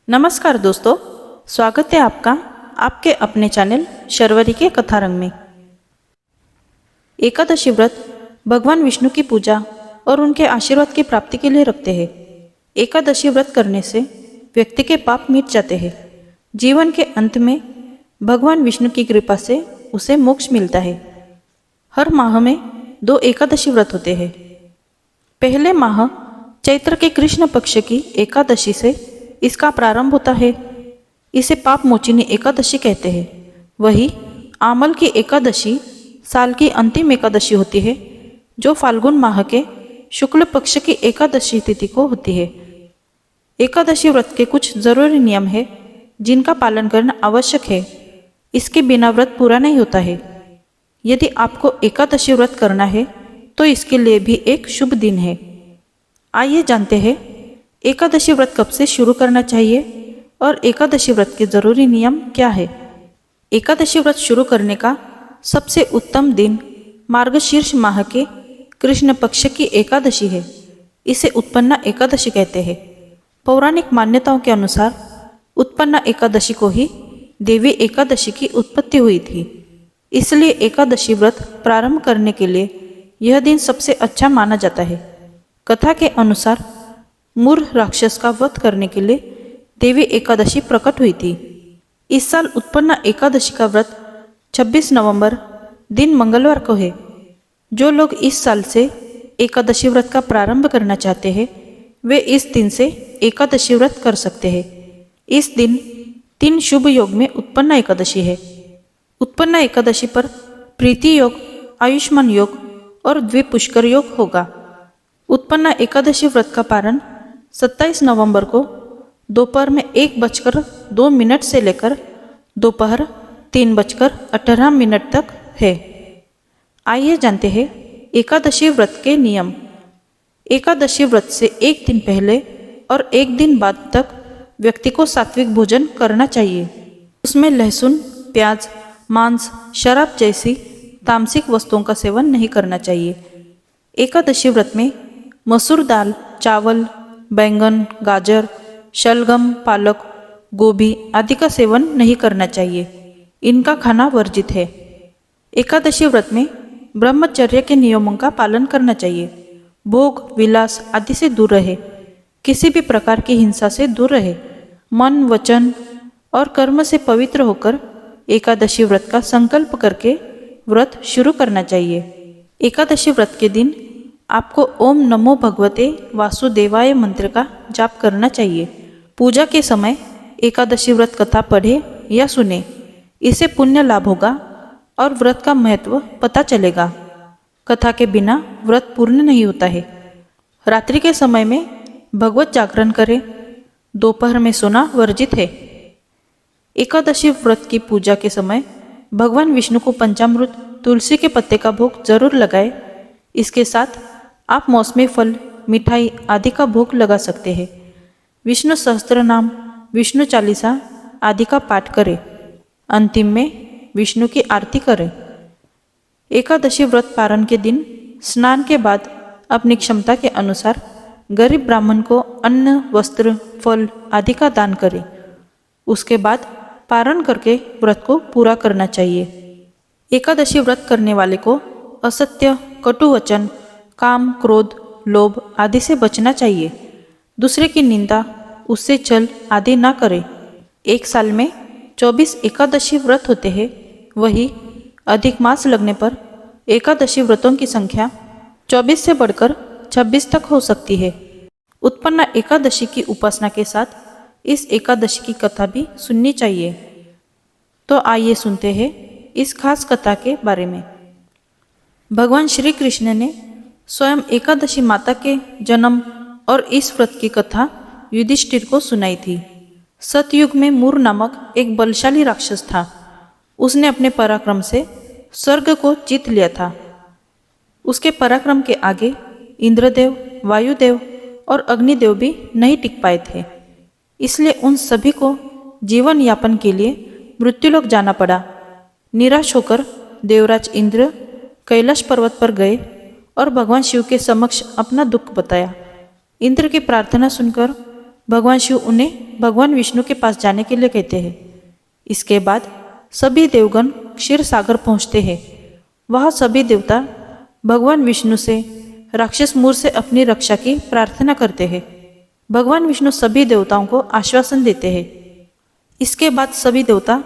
नमस्कार दोस्तों, स्वागत है आपका आपके अपने चैनल शर्वरी के कथारंग में। एकादशी व्रत भगवान विष्णु की पूजा और उनके आशीर्वाद की प्राप्ति के लिए रखते हैं। एकादशी व्रत करने से व्यक्ति के पाप मिट जाते हैं। जीवन के अंत में भगवान विष्णु की कृपा से उसे मोक्ष मिलता है। हर माह में 2 एकादशी व्रत होते हैं। पहले माह चैत्र के कृष्ण पक्ष की एकादशी से इसका प्रारंभ होता है। इसे पाप मोचिनी एकादशी कहते हैं। वही आमल की एकादशी साल की अंतिम एकादशी होती है, जो फाल्गुन माह के शुक्ल पक्ष की एकादशी तिथि को होती है। एकादशी व्रत के कुछ जरूरी नियम है जिनका पालन करना आवश्यक है। इसके बिना व्रत पूरा नहीं होता है। यदि आपको एकादशी व्रत करना है तो इसके लिए भी एक शुभ दिन है। आइए जानते हैं एकादशी व्रत कब से शुरू करना चाहिए और एकादशी व्रत के जरूरी नियम क्या है। एकादशी व्रत शुरू करने का सबसे उत्तम दिन मार्गशीर्ष माह के कृष्ण पक्ष की एकादशी है। इसे उत्पन्ना एकादशी कहते हैं। पौराणिक मान्यताओं के अनुसार उत्पन्ना एकादशी को ही देवी एकादशी की उत्पत्ति हुई थी। इसलिए एकादशी व्रत प्रारंभ करने के लिए यह दिन सबसे अच्छा माना जाता है। कथा के अनुसार मूर राक्षस का वध करने के लिए देवी एकादशी प्रकट हुई थी। इस साल उत्पन्ना एकादशी का व्रत 26 नवंबर दिन मंगलवार को है। जो लोग इस साल से एकादशी व्रत का प्रारंभ करना चाहते हैं वे इस दिन से एकादशी व्रत कर सकते हैं। इस दिन 3 शुभ योग में उत्पन्ना एकादशी है। उत्पन्ना एकादशी पर प्रीति योग, आयुष्मान योग और द्विपुष्कर योग होगा। उत्पन्ना एकादशी व्रत का पारण 27 नवंबर को दोपहर में 1:02 से लेकर दोपहर 3:18 तक है। आइए जानते हैं एकादशी व्रत के नियम। एकादशी व्रत से एक दिन पहले और एक दिन बाद तक व्यक्ति को सात्विक भोजन करना चाहिए। उसमें लहसुन, प्याज, मांस, शराब जैसी तामसिक वस्तुओं का सेवन नहीं करना चाहिए। एकादशी व्रत में मसूर दाल, चावल, बैंगन, गाजर, शलगम, पालक, गोभी आदि का सेवन नहीं करना चाहिए। इनका खाना वर्जित है। एकादशी व्रत में ब्रह्मचर्य के नियमों का पालन करना चाहिए। भोग, विलास आदि से दूर रहे। किसी भी प्रकार की हिंसा से दूर रहे। मन, वचन और कर्म से पवित्र होकर एकादशी व्रत का संकल्प करके व्रत शुरू करना चाहिए। एकादशी व्रत के दिन आपको ओम नमो भगवते वासुदेवाय मंत्र का जाप करना चाहिए। पूजा के समय एकादशी व्रत कथा पढ़े या सुने। इससे पुण्य लाभ होगा और व्रत का महत्व पता चलेगा। कथा के बिना व्रत पूर्ण नहीं होता है। रात्रि के समय में भगवत जागरण करें। दोपहर में सोना वर्जित है। एकादशी व्रत की पूजा के समय भगवान विष्णु को पंचामृत, तुलसी के पत्ते का भोग जरूर लगाए। इसके साथ आप मौसमी फल, मिठाई आदि का भोग लगा सकते हैं। विष्णु सहस्त्र नाम, विष्णु चालीसा आदि का पाठ करें। अंतिम में विष्णु की आरती करें। एकादशी व्रत पारण के दिन स्नान के बाद अपनी क्षमता के अनुसार गरीब ब्राह्मण को अन्न, वस्त्र, फल आदि का दान करें। उसके बाद पारण करके व्रत को पूरा करना चाहिए। एकादशी व्रत करने वाले को असत्य, कटु वचन, काम, क्रोध, लोभ आदि से बचना चाहिए। दूसरे की निंदा, उससे छल आदि ना करें। एक साल में 24 एकादशी व्रत होते हैं। वही अधिक मास लगने पर एकादशी व्रतों की संख्या 24 से बढ़कर 26 तक हो सकती है। उत्पन्ना एकादशी की उपासना के साथ इस एकादशी की कथा भी सुननी चाहिए। तो आइए सुनते हैं इस खास कथा के बारे में। भगवान श्री कृष्ण ने स्वयं एकादशी माता के जन्म और इस व्रत की कथा युधिष्ठिर को सुनाई थी। सतयुग में मूर नामक एक बलशाली राक्षस था। उसने अपने पराक्रम से स्वर्ग को जीत लिया था। उसके पराक्रम के आगे इंद्रदेव, वायुदेव और अग्निदेव भी नहीं टिक पाए थे। इसलिए उन सभी को जीवन यापन के लिए मृत्युलोक जाना पड़ा। निराश होकर देवराज इंद्र कैलाश पर्वत पर गए और भगवान शिव के समक्ष अपना दुख बताया। इंद्र की प्रार्थना सुनकर भगवान शिव उन्हें भगवान विष्णु के पास जाने के लिए कहते हैं। इसके बाद सभी देवगण क्षीर सागर पहुँचते हैं। वह सभी देवता भगवान विष्णु से राक्षस मूर से अपनी रक्षा की प्रार्थना करते हैं। भगवान विष्णु सभी देवताओं को आश्वासन देते हैं। इसके बाद सभी देवता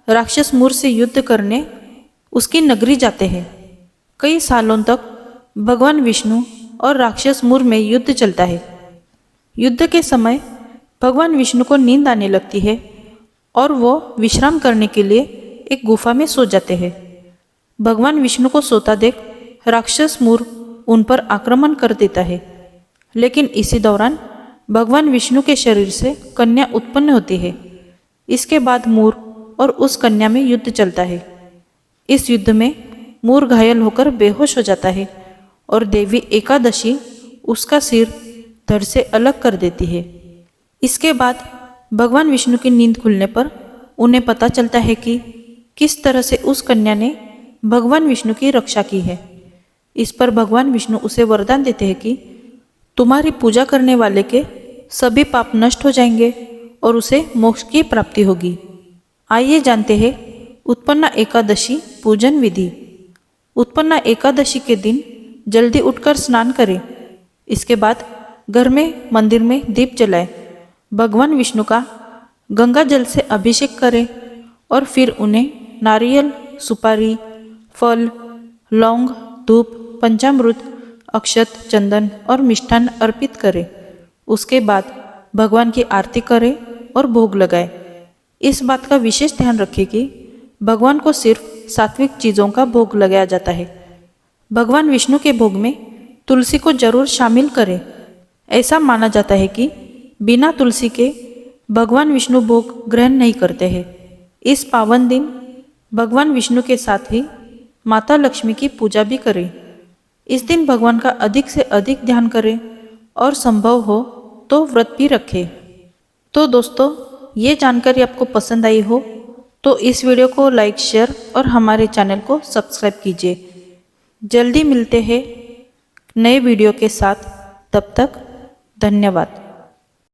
राक्षस मूर से युद्ध करने उसकी नगरी जाते हैं। कई सालों तक भगवान विष्णु और राक्षस मूर में युद्ध चलता है। युद्ध के समय भगवान विष्णु को नींद आने लगती है और वो विश्राम करने के लिए एक गुफा में सो जाते हैं। भगवान विष्णु को सोता देख राक्षस मूर उन पर आक्रमण कर देता है, लेकिन इसी दौरान भगवान विष्णु के शरीर से कन्या उत्पन्न होती है। इसके बाद मूर और उस कन्या में युद्ध चलता है। इस युद्ध में मूर घायल होकर बेहोश हो जाता है और देवी एकादशी उसका सिर धड़ से अलग कर देती है। इसके बाद भगवान विष्णु की नींद खुलने पर उन्हें पता चलता है कि किस तरह से उस कन्या ने भगवान विष्णु की रक्षा की है। इस पर भगवान विष्णु उसे वरदान देते हैं कि तुम्हारी पूजा करने वाले के सभी पाप नष्ट हो जाएंगे और उसे मोक्ष की प्राप्ति होगी। आइए जानते हैं उत्पन्ना एकादशी पूजन विधि। उत्पन्ना एकादशी के दिन जल्दी उठकर स्नान करें। इसके बाद घर में मंदिर में दीप जलाएं। भगवान विष्णु का गंगा जल से अभिषेक करें और फिर उन्हें नारियल, सुपारी, फल, लौंग, धूप, पंचामृत, अक्षत, चंदन और मिष्ठान अर्पित करें। उसके बाद भगवान की आरती करें और भोग लगाएं। इस बात का विशेष ध्यान रखें कि भगवान को सिर्फ सात्विक चीज़ों का भोग लगाया जाता है। भगवान विष्णु के भोग में तुलसी को जरूर शामिल करें। ऐसा माना जाता है कि बिना तुलसी के भगवान विष्णु भोग ग्रहण नहीं करते हैं। इस पावन दिन भगवान विष्णु के साथ ही माता लक्ष्मी की पूजा भी करें। इस दिन भगवान का अधिक से अधिक ध्यान करें और संभव हो तो व्रत भी रखें। तो दोस्तों, ये जानकारी आपको पसंद आई हो तो इस वीडियो को लाइक, शेयर और हमारे चैनल को सब्सक्राइब कीजिए। जल्दी मिलते हैं नए वीडियो के साथ। तब तक धन्यवाद।